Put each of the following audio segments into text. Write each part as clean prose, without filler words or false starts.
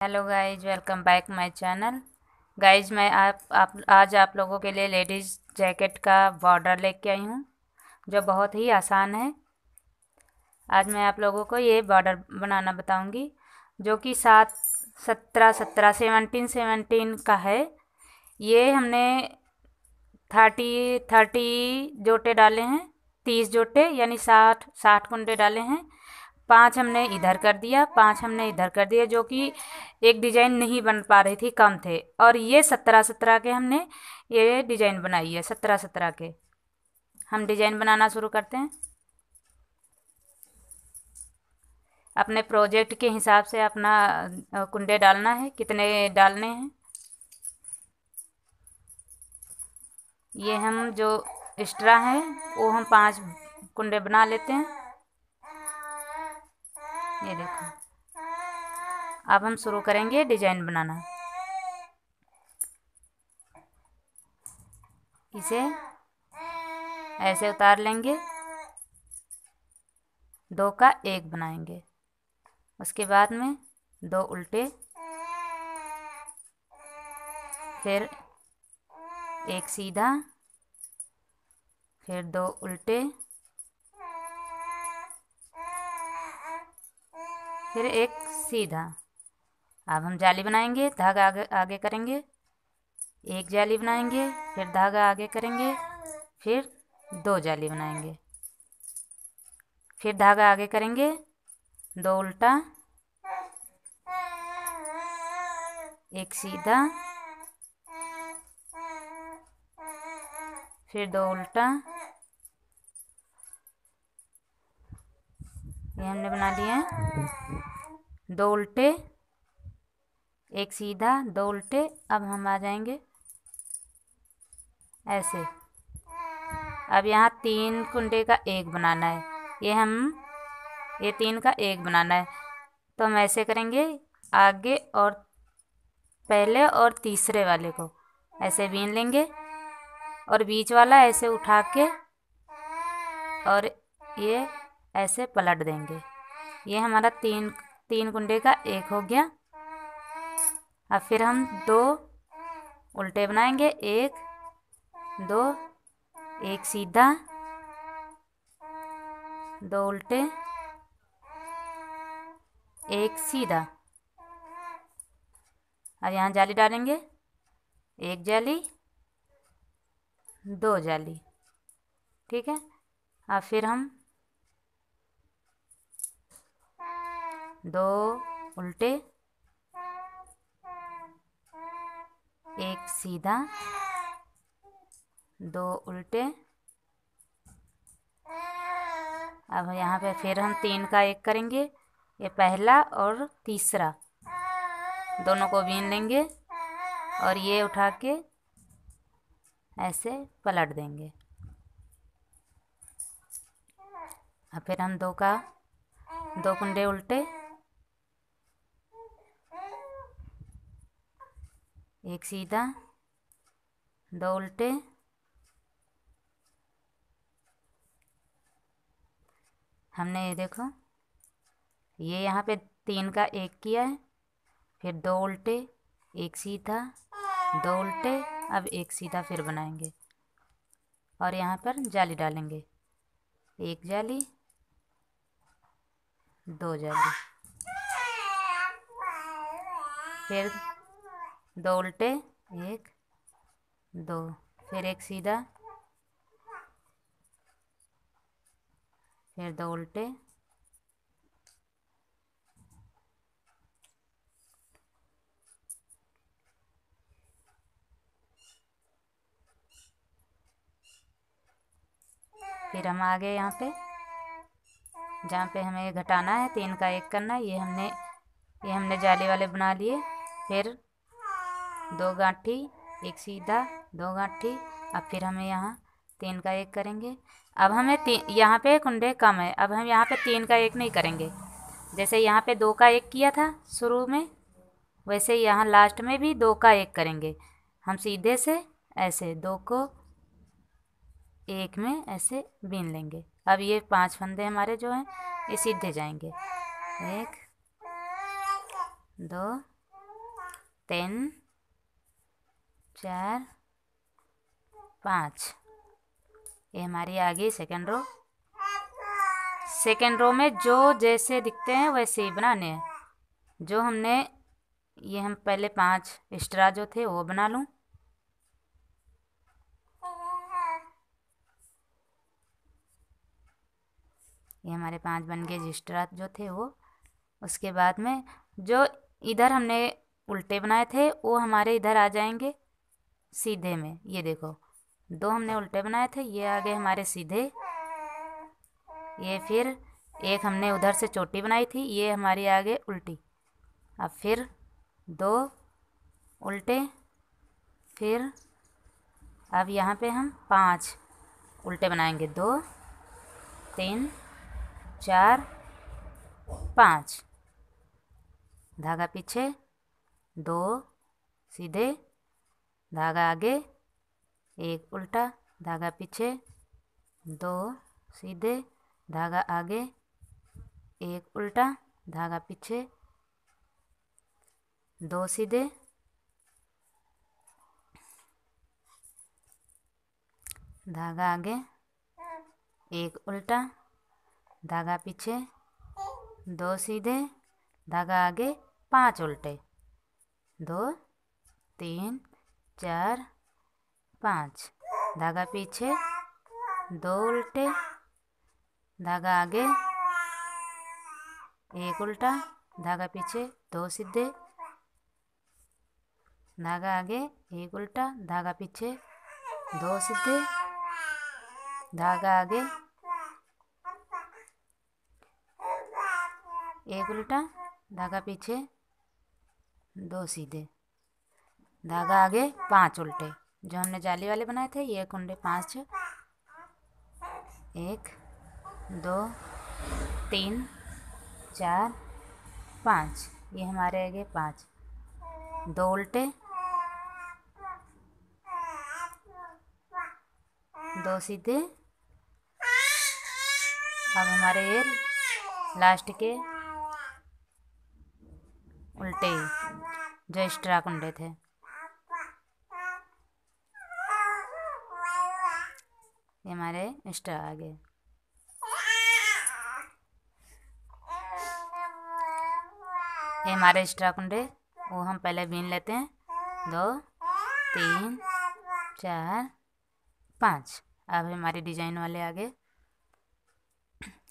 Hello guys, welcome back my channel. Guys मैं आज आप लोगों के लिए लेडीज़ जैकेट का बॉर्डर लेके आई हूँ जो बहुत ही आसान है। आज मैं आप लोगों को ये बॉर्डर बनाना बताऊंगी जो कि 17 का है। ये हमने 30 जोटे डाले हैं, 30 जोटे यानी 60 कुंडे डाले हैं। 5 हमने इधर कर दिया, 5 हमने इधर कर दिया, जो कि एक डिजाइन नहीं बन पा रही थी, कम थे। और ये 17 के हमने ये डिजाइन बनाई है। 17 के हम डिजाइन बनाना शुरू करते हैं। अपने प्रोजेक्ट के हिसाब से अपना कुंडे डालना है, कितने डालने हैं। ये हम जो एक्स्ट्रा है वो हम 5 कुंडे बना लेते हैं। ये देखो, अब हम शुरू करेंगे डिजाइन बनाना। इसे ऐसे उतार लेंगे, 2 का 1 बनाएंगे। उसके बाद में 2 उल्टे, फिर 1 सीधा, फिर 2 उल्टे, फिर 1 सीधा। अब हम जाली बनाएंगे, धागा आगे करेंगे, 1 जाली बनाएंगे, फिर धागा आगे करेंगे, फिर 2 जाली बनाएंगे, फिर धागा आगे करेंगे, 2 उल्टा, 1 सीधा, फिर 2 उल्टा। ये हमने बना लिया है। 2 उल्टे, 1 सीधा, 2 उल्टे। अब हम आ जाएंगे ऐसे। अब यहाँ 3 कुंडे का 1 बनाना है। ये 3 का 1 बनाना है, तो हम ऐसे करेंगे। आगे और पहले और तीसरे वाले को ऐसे बीन लेंगे और बीच वाला ऐसे उठा के और ये ऐसे पलट देंगे। ये हमारा तीन कुंडे का 1 हो गया। अब फिर हम 2 उल्टे बनाएंगे, 1 2, 1 सीधा, 2 उल्टे, 1 सीधा। अब यहाँ जाली डालेंगे, 1 जाली, 2 जाली, ठीक है। अब फिर हम 2 उल्टे, 1 सीधा, 2 उल्टे। अब यहाँ पे फिर हम 3 का 1 करेंगे। ये पहला और तीसरा दोनों को बीन लेंगे और ये उठा के ऐसे पलट देंगे। अब फिर हम 2 कुंडे उल्टे, 1 सीधा, 2 उल्टे, हमने ये देखो ये यहाँ पे 3 का 1 किया है, फिर 2 उल्टे, 1 सीधा, 2 उल्टे। अब 1 सीधा फिर बनाएंगे और यहाँ पर जाली डालेंगे, 1 जाली, 2 जाली, फिर 2 उल्टे, 1 2, फिर 1 सीधा, फिर 2 उल्टे, फिर हम आ गए यहाँ पे जहाँ पे हमें घटाना है, 3 का 1 करना है। ये हमने जाली वाले बना लिए। फिर 2 गांठी, 1 सीधा, 2 गांठी। अब फिर हमें यहाँ 3 का 1 करेंगे। अब हमें यहाँ पे कुंडे कम है, अब हम यहाँ पे 3 का 1 नहीं करेंगे। जैसे यहाँ पे 2 का 1 किया था शुरू में, वैसे यहाँ लास्ट में भी 2 का 1 करेंगे। हम सीधे से ऐसे 2 को 1 में ऐसे बीन लेंगे। अब ये 5 फंदे हमारे जो हैं ये सीधे जाएंगे, 1 2 3 4 5। ये हमारी आ गई सेकेंड रो। सेकेंड रो में जो जैसे दिखते हैं वैसे ही बनाने हैं। जो हमने ये हम पहले 5 एक्स्ट्रा जो थे वो बना लूँ। ये हमारे 5 बन गए एक्स्ट्रा जो थे वो। उसके बाद में जो इधर हमने उल्टे बनाए थे वो हमारे इधर आ जाएंगे सीधे में। ये देखो 2 हमने उल्टे बनाए थे, ये आ गए हमारे सीधे। ये फिर एक हमने उधर से चोटी बनाई थी, ये हमारी आ गई उल्टी। अब फिर 2 उल्टे। फिर अब यहाँ पे हम 5 उल्टे बनाएंगे। 2 3 4 5। धागा पीछे, 2 सीधे, धागा आगे, 1 उल्टा, धागा पीछे, 2 सीधे, धागा आगे, 1 उल्टा, धागा पीछे, 2 सीधे, धागा आगे, 1 उल्टा, धागा पीछे, 2 सीधे, धागा आगे, 5 उल्टे, 2 3 4 5। धागा पीछे, 2 उल्टे, धागा आगे, 1 उल्टा, धागा पीछे, 2 सीधे, धागा आगे, 1 उल्टा, धागा पीछे, 2 सीधे, धागा आगे, 1 उल्टा, धागा पीछे, 2 सीधे, धागा आगे, 5 उल्टे। जो हमने जाली वाले बनाए थे ये कुंडे 5। 1 2 3 4 5। ये हमारे आगे 5। 2 उल्टे, 2 सीधे। अब हमारे ये लास्ट के उल्टे जो एक्स्ट्रा कुंडे थे। ये हमारे एक्स्ट्रा आ गए। ये हमारे एक्स्ट्रा कुंडे वो हम पहले बीन लेते हैं। 2 3 4 5। अब हमारे डिजाइन वाले आ गए।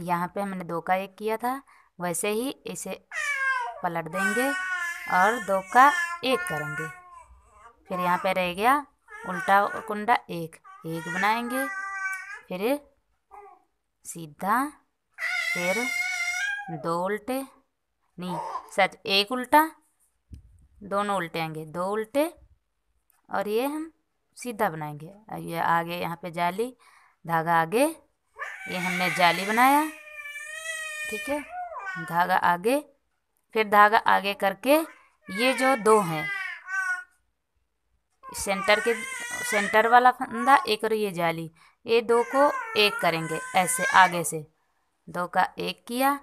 यहाँ पे हमने 2 का 1 किया था, वैसे ही इसे पलट देंगे और 2 का 1 करेंगे। फिर यहाँ पे रह गया उल्टा कुंडा 1 बनाएंगे। फिर सीधा, फिर 2 उल्टे, नहीं सच 1 उल्टा, दोनों उल्टे आएंगे, 2 उल्टे और ये हम सीधा बनाएंगे। ये आगे यहाँ पे जाली, धागा आगे, ये हमने जाली बनाया, ठीक है। धागा आगे, फिर धागा आगे करके ये जो 2 हैं सेंटर वाला फंदा एक और ये जाली, ये 2 को 1 करेंगे ऐसे आगे से। 2 का 1 किया,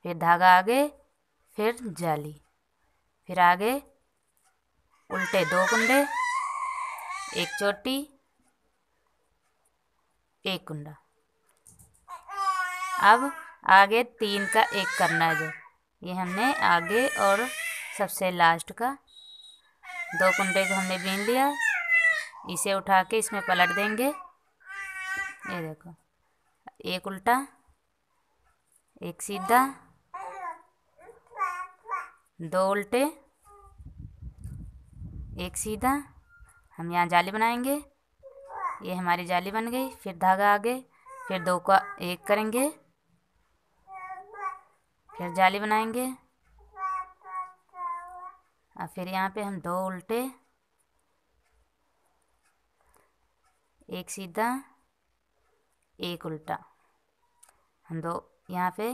फिर धागा आगे, फिर जाली, फिर आगे उल्टे 2 कुंडे, 1 चोटी, 1 कुंडा। अब आगे 3 का 1 करना है। जो ये हमने आगे और सबसे लास्ट का 2 कुंडे को हमने बीन लिया, इसे उठा के इसमें पलट देंगे। ये देखो 1 उल्टा, 1 सीधा, 2 उल्टे, 1 सीधा। हम यहाँ जाली बनाएंगे, ये हमारी जाली बन गई। फिर धागा आगे, फिर 2 का 1 करेंगे, फिर जाली बनाएंगे और फिर यहाँ पे हम 2 उल्टे, 1 सीधा, 1 उल्टा। हम 2 यहाँ पे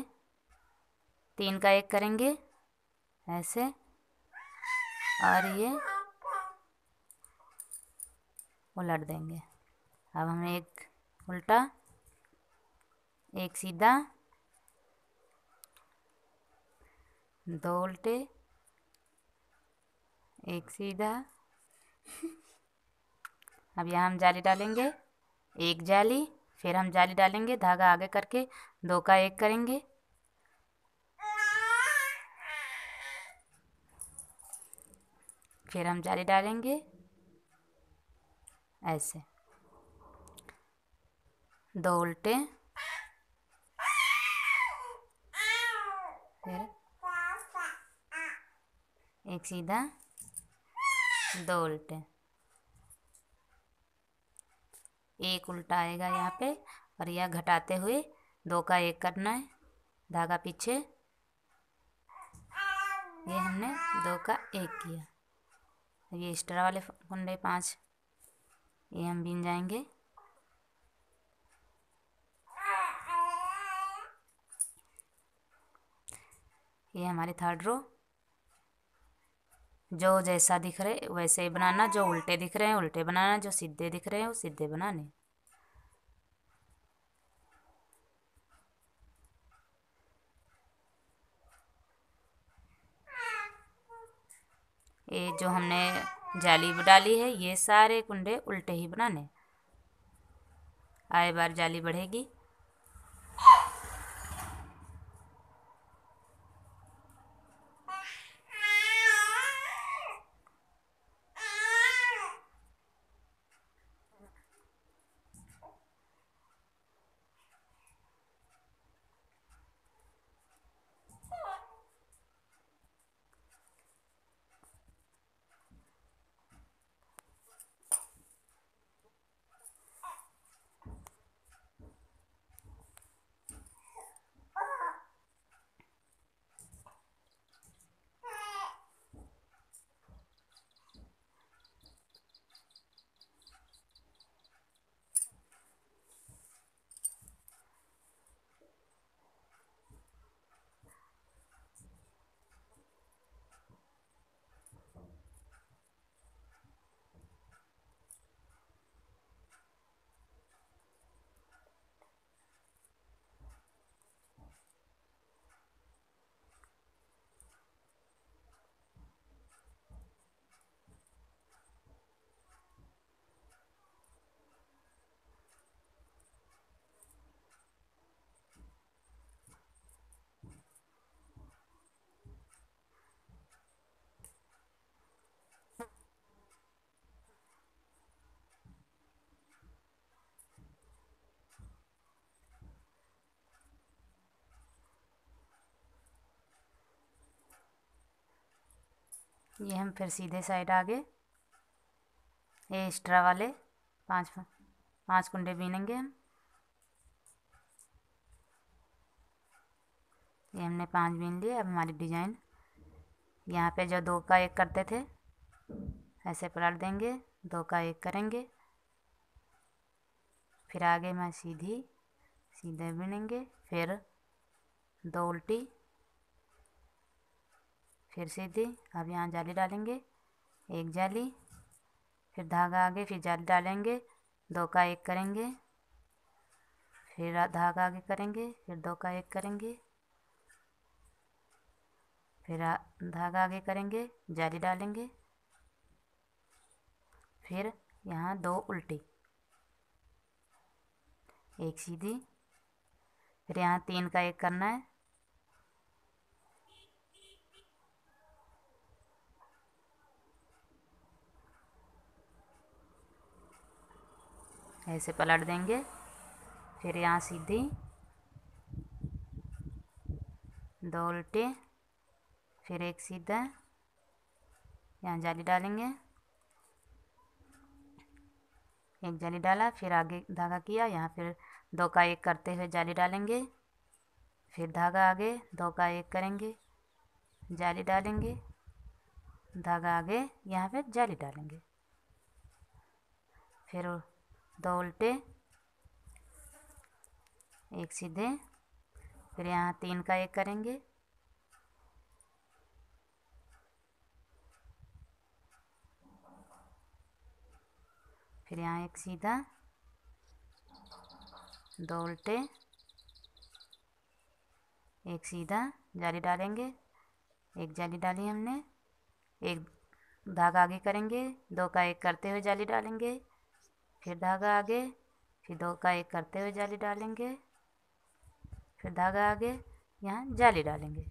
3 का 1 करेंगे ऐसे, और ये उलट देंगे। अब हम 1 उल्टा, 1 सीधा, 2 उल्टे, एक सीधा। अब यहाँ हम जाली डालेंगे, एक जाली, फिर हम जाली डालेंगे, धागा आगे करके 2 का 1 करेंगे, फिर हम जाली डालेंगे ऐसे, 2 उल्टे, फिर एक सीधा, 2 उल्टे, एक उल्टा आएगा यहाँ पे, और यह घटाते हुए 2 का 1 करना है, धागा पीछे, ये हमने 2 का 1 किया। ये एक्स्ट्रा वाले कुंडे 5 ये हम बीन जाएंगे। ये हमारी 3rd रो। जो जैसा दिख रहे वैसे ही बनाना, जो उल्टे दिख रहे हैं उल्टे बनाना, जो सीधे दिख रहे हैं वो सीधे बनाने। ये जो हमने जाली डाली है ये सारे कुंडे उल्टे ही बनाने, आए बार जाली बढ़ेगी। ये हम फिर सीधे साइड आगे ये एक्स्ट्रा वाले 5 कुंडे बीनेंगे हम। ये हमने 5 बीन लिए। अब हमारी डिजाइन यहाँ पे जो 2 का 1 करते थे ऐसे पलट देंगे, 2 का 1 करेंगे, फिर आगे में सीधे बीनेंगे, फिर 2 उल्टी, फिर सीधी। अब यहाँ जाली डालेंगे, एक जाली, फिर धागा आगे, फिर जाली डालेंगे, 2 का 1 करेंगे, फिर धागा आगे करेंगे, फिर 2 का 1 करेंगे, फिर धागा आगे करेंगे, जाली डालेंगे, फिर यहाँ 2 उल्टी, एक सीधी, फिर यहाँ 3 का 1 करना है, ऐसे पलट देंगे, फिर यहाँ सीधी, 2 उल्टे, फिर एक सीधा, यहाँ जाली डालेंगे, एक जाली डाला, फिर आगे धागा किया, यहाँ फिर 2 का 1 करते हुए जाली डालेंगे, फिर धागा आगे, 2 का 1 करेंगे, जाली डालेंगे, धागा आगे, यहाँ पे जाली डालेंगे, फिर 2 उल्टे, एक सीधे, फिर यहाँ 3 का 1 करेंगे, फिर यहाँ एक सीधा, 2 उल्टे, एक सीधा, जाली डालेंगे, एक जाली डाली हमने, एक धागा आगे करेंगे, 2 का 1 करते हुए जाली डालेंगे, फिर धागा आगे, फिर 2 का 1 करते हुए जाली डालेंगे, फिर धागा आगे, यहाँ जाली डालेंगे,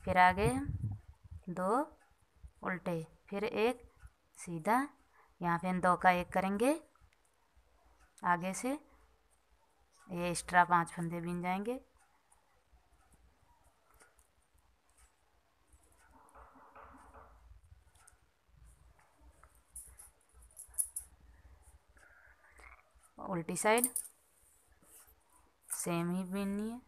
फिर आगे 2 उल्टे, फिर 1 सीधा, यहाँ पे हम 2 का 1 करेंगे, आगे से ये एक्स्ट्रा 5 फंदे बीन जाएंगे। उल्टी साइड सेम ही बीननी है।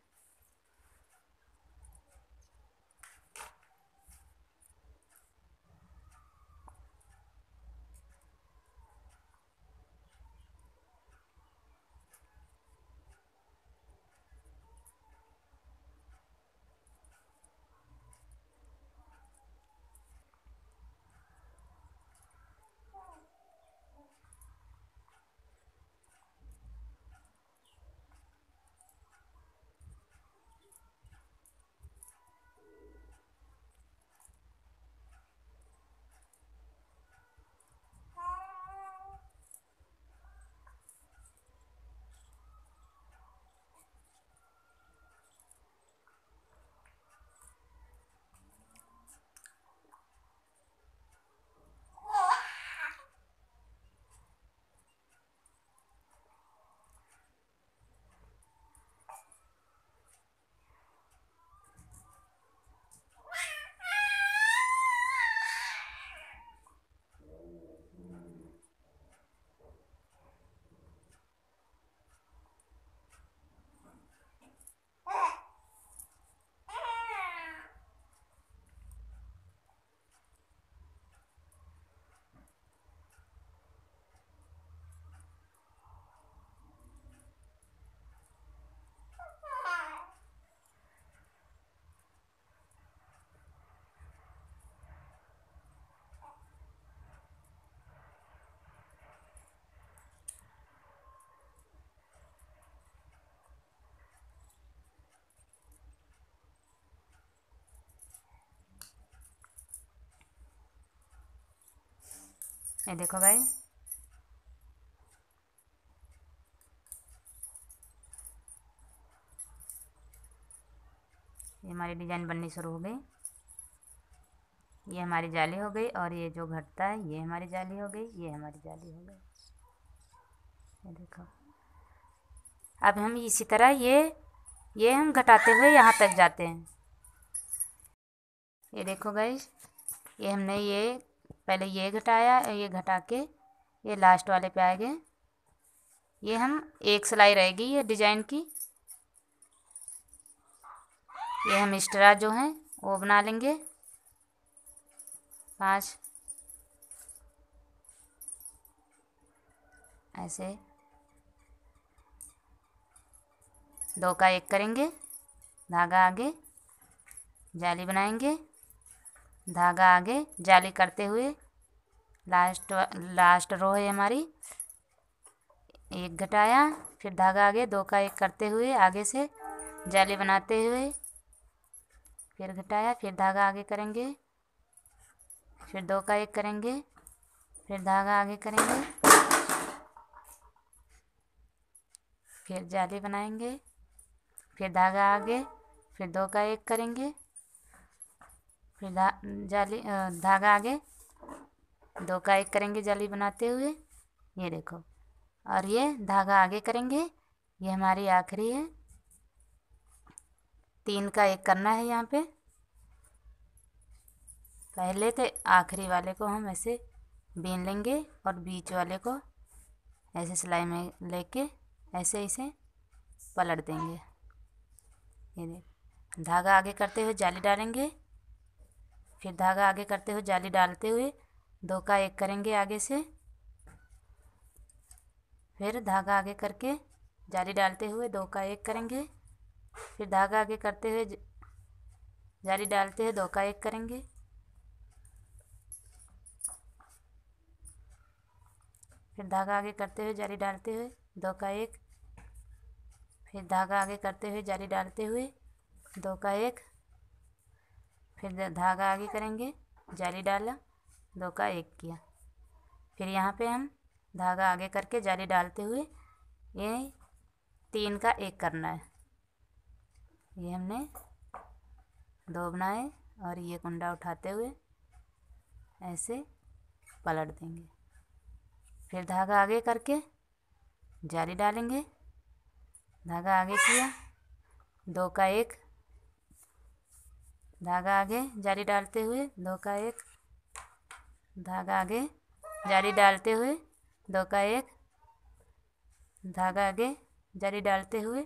ये देखो गाइस, ये हमारी डिजाइन बननी शुरू हो गई। ये हमारी जाली हो गई, और ये जो घटता है ये हमारी जाली हो गई, ये हमारी जाली हो गई। ये देखो, अब हम इसी तरह ये हम घटाते हुए यहाँ तक जाते हैं। ये देखो गाइस, ये हमने ये पहले ये घटाया, ये घटा के ये लास्ट वाले पे आ गए। ये हम एक सिलाई रहेगी ये डिजाइन की, ये हम एक्स्ट्रा जो है वो बना लेंगे 5 ऐसे। 2 का 1 करेंगे, धागा आगे, जाली बनाएंगे, धागा आगे, जाली करते हुए लास्ट रो है हमारी, 1 घटाया, फिर धागा आगे, 2 का 1 करते हुए आगे से जाली बनाते हुए, फिर घटाया, फिर धागा आगे करेंगे, फिर 2 का 1 करेंगे, फिर धागा आगे करेंगे, फिर जाली बनाएंगे, फिर धागा आगे, फिर 2 का 1 करेंगे, फिर धागा आगे, 2 का 1 करेंगे जाली बनाते हुए, ये देखो, और ये धागा आगे करेंगे, ये हमारी आखिरी है। 3 का 1 करना है यहाँ पे, पहले तो आखिरी वाले को हम ऐसे बीन लेंगे और बीच वाले को ऐसे सिलाई में लेके ऐसे इसे पलट देंगे। ये देख, धागा आगे करते हुए जाली डालेंगे, फिर धागा आगे करते हुए जाली डालते हुए 2 का 1 करेंगे आगे से, फिर धागा आगे करके जाली डालते हुए 2 का 1 करेंगे, फिर धागा आगे करते हुए जाली डालते हुए 2 का 1 करेंगे, फिर धागा आगे करते हुए जाली डालते हुए 2 का 1, फिर धागा आगे करते हुए जाली डालते हुए 2 का 1, फिर धागा आगे करेंगे, जाली डाला, 2 का 1 किया। फिर यहाँ पे हम धागा आगे करके जाली डालते हुए ये 3 का 1 करना है। ये हमने 2 बनाए और ये कुंडा उठाते हुए ऐसे पलट देंगे। फिर धागा आगे करके जाली डालेंगे। धागा आगे किया, 2 का 1, धागा आगे जाली डालते हुए 2 का 1, धागा आगे जाली डालते हुए 2 का 1, धागा आगे जाली डालते हुए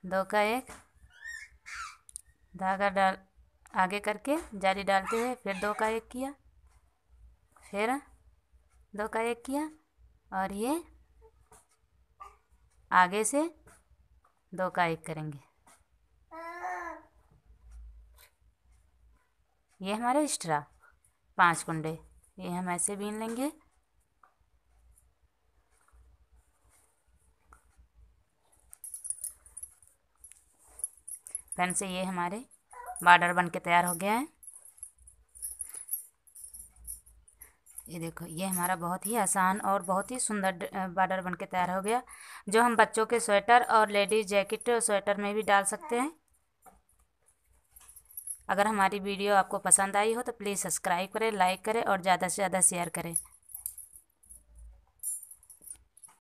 2 का 1, धागा डाल आगे करके जाली डालते हुए फिर 2 का 1 किया, फिर 2 का 1 किया और ये आगे से 2 का 1 करेंगे। ये हमारे एक्स्ट्रा 5 कुंडे, ये हम ऐसे बीन लेंगे। फ्रेंड्स ये हमारे बॉर्डर बन के तैयार हो गया है। ये देखो, ये हमारा बहुत ही आसान और बहुत ही सुंदर बॉर्डर बन के तैयार हो गया, जो हम बच्चों के स्वेटर और लेडीज जैकेट स्वेटर में भी डाल सकते हैं। अगर हमारी वीडियो आपको पसंद आई हो तो प्लीज़ सब्सक्राइब करें, लाइक करें और ज़्यादा से ज़्यादा शेयर करें।